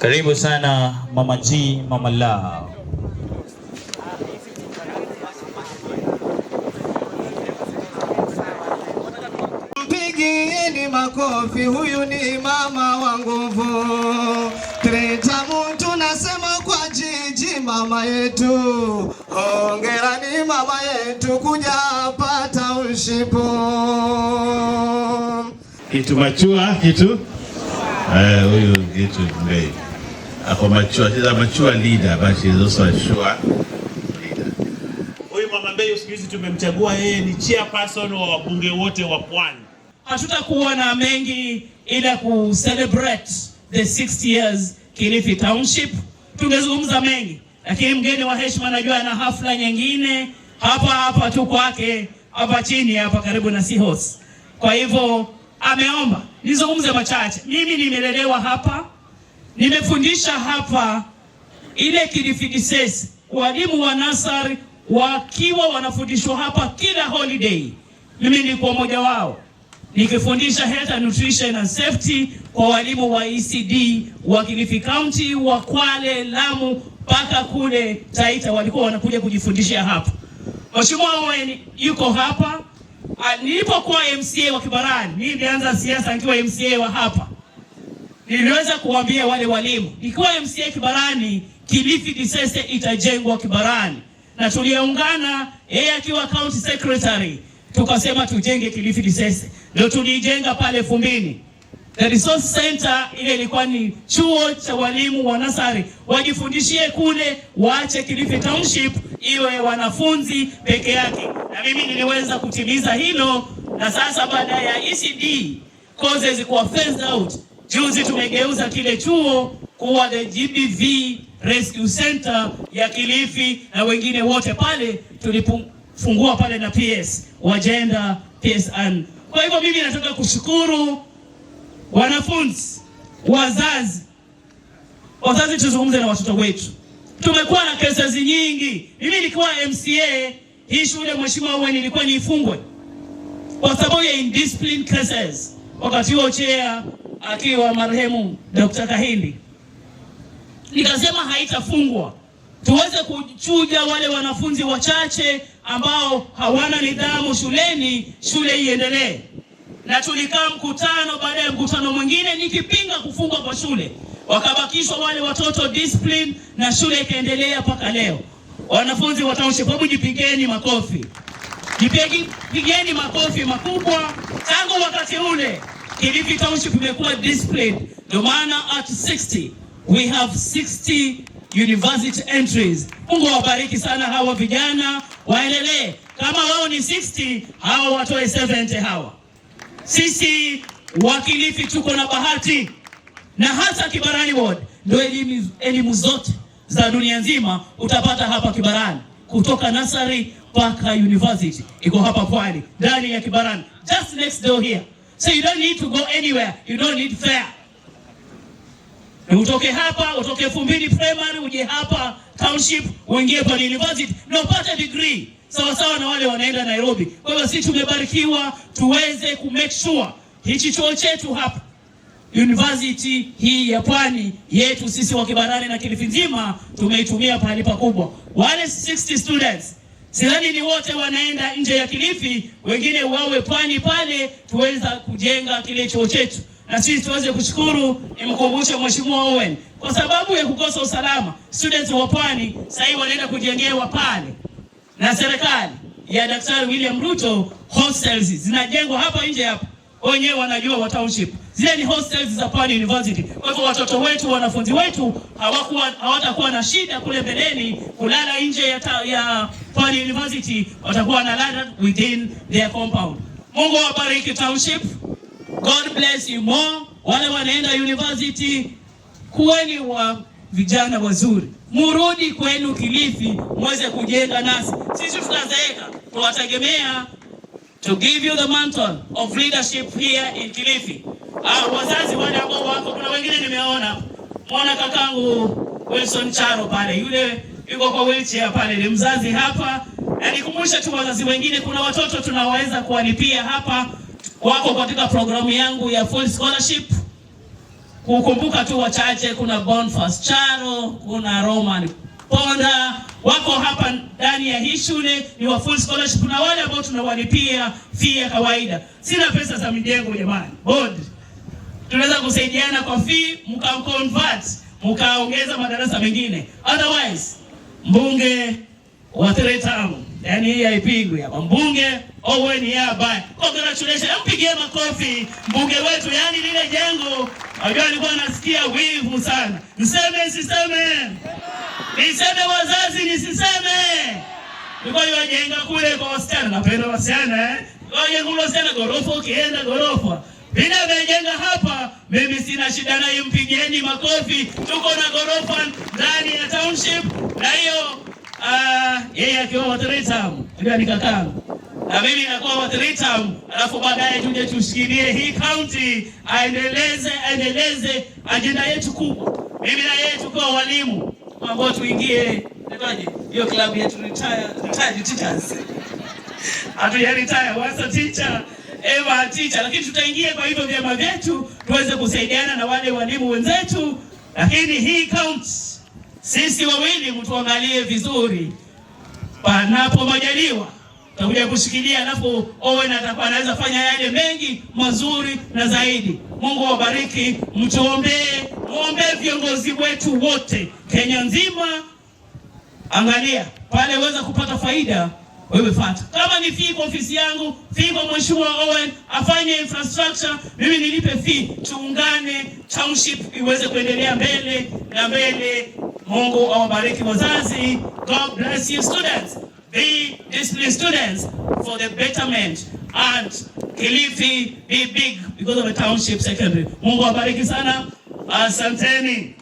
Karibu sana Mama G, Mama Love. Mpigieni makofi, huyu ni mama wa nguvu. Tretamu tunasema kwa jiji mama yetu. Hongerani mama yetu kuja hapa township. Kitu machua kitu huyu kitu mbele ako machua, she's a mature leader but she's also a sure leader. Huyu Mama Mbeyu siku hizi tumemchagua yeye ni chairperson wa wabunge wote wa Pwani. Hatutakuwa na mengi ila ku celebrate the 60 years Kilifi Township. Tungezungumza mengi lakini mgeni wa heshima najua na hafla nyingine hapa tu kwake hapa chini hapa karibu na Seahorse. Kwa hivyo ameomba nizungumze machache. Mimi nimelelewa hapa, nimefundisha hapa ile Kilifi Diocese. Walimu wa nasari wakiwa wanafundishwa hapa kila holiday. Mimi nilikuwa mmoja wao nikifundisha health and nutrition and safety kwa walimu wa ECD wa Kilifi County, wa Kwale, Lamu mpaka kule Taita walikuwa wanakuja kujifundisha hapa. Mheshimiwa Owen yuko hapa. Nilipokuwa MCA wa Kibarani, nilianza siasa nikiwa MCA wa hapa. Niliweza kuambia wale walimu, nikiwa MCA Kibarani, Kilifi Diocese itajengwa Kibarani. Na tuliungana, yeye akiwa county secretary, tukasema tujenge Kilifi Diocese. Ndio tulijenga pale Fumbini. The resource center ile ilikuwa ni chuo cha walimu wa nasari wajifundishie kule, waache Kilifi Township iwe wanafunzi peke yake. Na mimi niliweza kutimiza hilo, na sasa baada ya ECD courses kuwa phased out, juzi tumegeuza kile chuo kuwa the GBV Rescue Center ya Kilifi, na wengine wote pale tulifungua pale na PS wajenda PSN. Kwa hivyo mimi nataka kushukuru wanafunzi, wazazi tuzungumze na watoto wetu. Tumekuwa na kesi nyingi. Mimi nilikuwa MCA, hii shule Mheshimiwa Owen ilikuwa niifungwe kwa sababu ya indiscipline cases. Wakati huo chair akiwa marehemu Dr. Kahindi, nikasema haitafungwa, tuweze kuchuja wale wanafunzi wachache ambao hawana nidhamu shuleni, shule iendelee. Na tulikaa mkutano, baada ya mkutano mwingine nikipinga kufungwa kwa shule, wakabakishwa wale watoto discipline na shule ikaendelea mpaka leo. Wanafunzi wa township, hebu jipigeni makofi. Jipigeni makofi makubwa. Tangu wakati ule Kilifi Township imekuwa disciplined. Ndio maana at 60 we have 60 university entries. Mungu awabariki sana hawa vijana, waendelee. Kama wao ni 60, hawa watoe 70 hawa. Sisi wa Kilifi tuko na bahati, na hasa Kibarani Ward ndio elimu zote za dunia nzima utapata hapa Kibarani, kutoka nursery mpaka university iko hapa Pwani ndani ya Kibarani, just next door here. So you don't need to go anywhere, you don't need fare. Na utoke hapa, utoke Fumbini Primary uje hapa township uingie kwa university na upate degree sawa na wale wanaenda Nairobi. Kwa hivyo sisi tumebarikiwa tuweze ku make sure hichi chuo chetu hapa university hii ya Pwani yetu sisi wa Kibarani na Kilifi nzima tumeitumia pahali pakubwa. Wale 60 students sidhani ni wote wanaenda nje ya Kilifi, wengine wawe Pwani pale tuweza kujenga kile chuo chetu. Na sisi tuweze kushukuru, nimkumbushe Mheshimiwa Owen, kwa sababu ya kukosa usalama students wa Pwani sasa wanaenda kujengewa pale na serikali ya Daktari William Ruto. Hostels zinajengwa hapa nje hapa, wenyewe wanajua wa township, zile ni hostels za Pwani University. Kwa hivyo watoto wetu, wanafunzi wetu hawatakuwa na shida kule mbeleni kulala nje ya Pwani University, watakuwa wanalala within their compound. Mungu awabariki township. God bless you more. Wale wanaenda university, kuweni wa vijana wazuri, murudi kwenu Kilifi mweze kujenga nasi. Sisi tutazeeka, tuwategemea to give you the mantle of leadership here in Kilifi. Wazazi wale ambao wako, kuna wengine nimeona, muona kakangu Wilson Charo pale, yule yuko kwa wheelchair pale, ni mzazi hapa. Na nikumbusha tu wazazi wengine, kuna watoto tunaweza kuwalipia hapa, wako katika programu yangu ya full scholarship. kukumbuka tu wachache, kuna Boniface Charo, kuna Roman Ponda wako hapa ndani ya hii shule, ni wa full scholarship. Kuna wale ambao tunawalipia fee ya kawaida. Sina pesa za mijengo jamani, board tunaweza kusaidiana kwa fee, mkaconvert, mkaongeza madarasa mengine. Otherwise mbunge wa Teretamu, yani hii haipigwi hapa, mbunge Owen Yaba, congratulations, mpigie makofi mbunge wetu. Yani lile jengo najua alikuwa anasikia wivu sana. Niseme siseme? Niseme wazazi nisiseme? Nilikuwa yajenga kule kwa wasichana, napenda wasichana Oye ngulo sana gorofa, ukienda gorofa. Bila mejenga hapa, mimi sina shida na mpigieni makofi. Tuko na gorofa ndani ya township, na hiyo yeye akiwa wa Teretamu, ndio nikakangu. Na mimi nakuwa wa Teretamu, alafu baadaye tuje tushikilie hii county, aendeleze ajenda yetu kubwa. Mimi na yeye tuko walimu ambao tuingie netaje hiyo club yetu retired teachers. Retire wasa teacher ever teacher, lakini tutaingia kwa hivyo vyama vyetu tuweze kusaidiana na wale walimu wenzetu. Lakini hii county sisi wawili mtuangalie vizuri, panapo majaliwa tutakuja kushikilia, alafu Owen atakuwa anaweza fanya yale mengi mazuri na zaidi. Mungu awabariki, mtuombee, muombee viongozi wetu wote Kenya nzima. Angalia pale uweza kupata faida, wewe fata. Kama ni fee kwa ofisi yangu, fee kwa mheshimiwa Owen afanye infrastructure, mimi nilipe fee, tuungane, township iweze kuendelea mbele na mbele. Mungu awabariki wazazi. God bless you students. Be disciplined students for the betterment, and Kilifi be big because of a township secondary. Mungu awabariki sana. Asanteni.